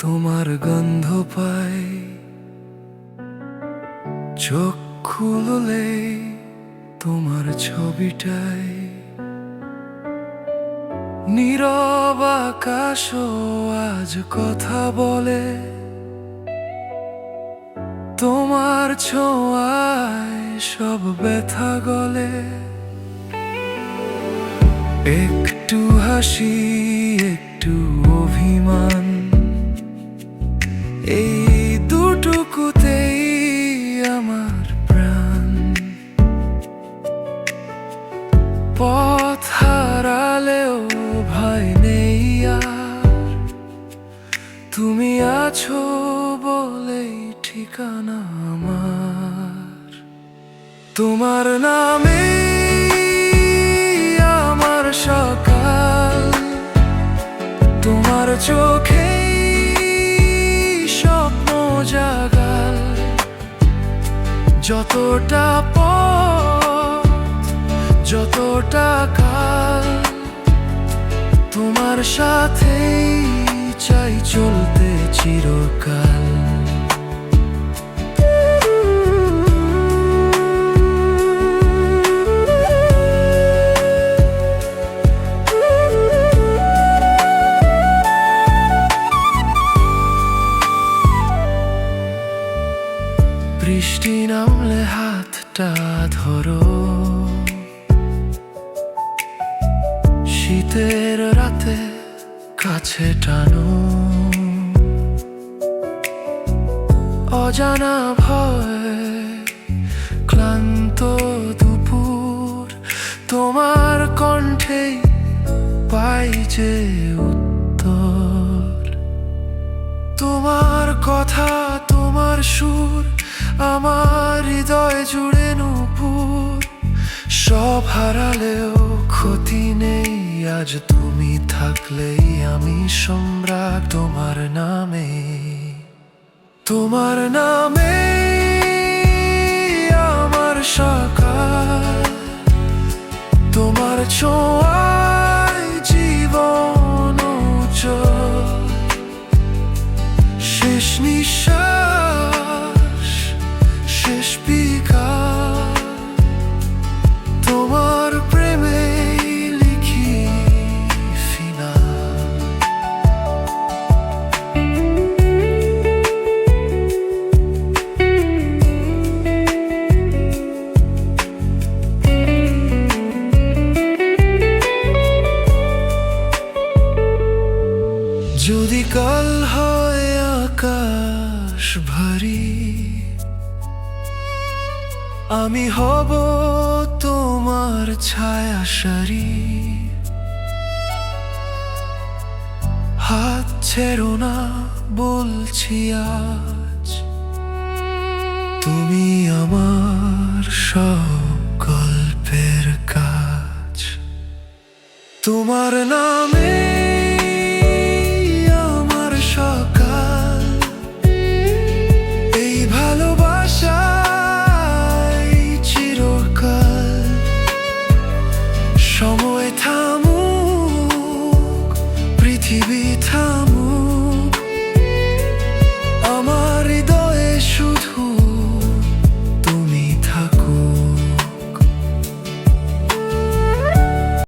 তোমার গন্ধ পাই, চোখ খুললে তোমার ছবিটাই। নীরব আকাশও আজ কথা বলে, তোমার ছোঁয়ায় সব ব্যথা গলে। একটু হাসি, একটু অভিমান, এই দুটুকুতেই আমার প্রাণ। পথ হারালেও ভয় নেই আর, তুমি আছো বলেই ঠিকানা আমার। তোমার নামে আমার সকাল, তোমার চোখে স্বপ্ন জাগাল। যতটা পথ, যতটা কাল, তোমার সাথেই চাই চলতে চিরকাল। বৃষ্টি নামলে হাতটা ধরো, শীতের রাতে কাছে টানো। অজানা ভয়, ক্লান্ত দুপুর, তোমার কণ্ঠে পাই যে উত্তর। তোমার কথা, তোমার সুর, আমার হৃদয় জুড়ে নূপুর। সব হারালেও ক্ষতি নেই, আজ তুমি থাকলেই আমি সম্রাট। তোমার নামে, তোমার নামে আমার সকাল, তোমার ছোঁয়ায় জীবন উজ্জ্বল। শেষ নিঃশ্বাস, শেষ বিকাল, তোমার প্রেমে লিখি ফিনাল। যদি কাল হয় আকাশ ভারী, আমি হব তোমার ছায়া সারি। হাত ছেড়ো না বলছি আজ, তুমি আমার সব গল্পের কাজ। তোমার নামে আমার সকাল, এই ভালোবাসা চিরকাল। সময় থামুক, পৃথিবী থামুক,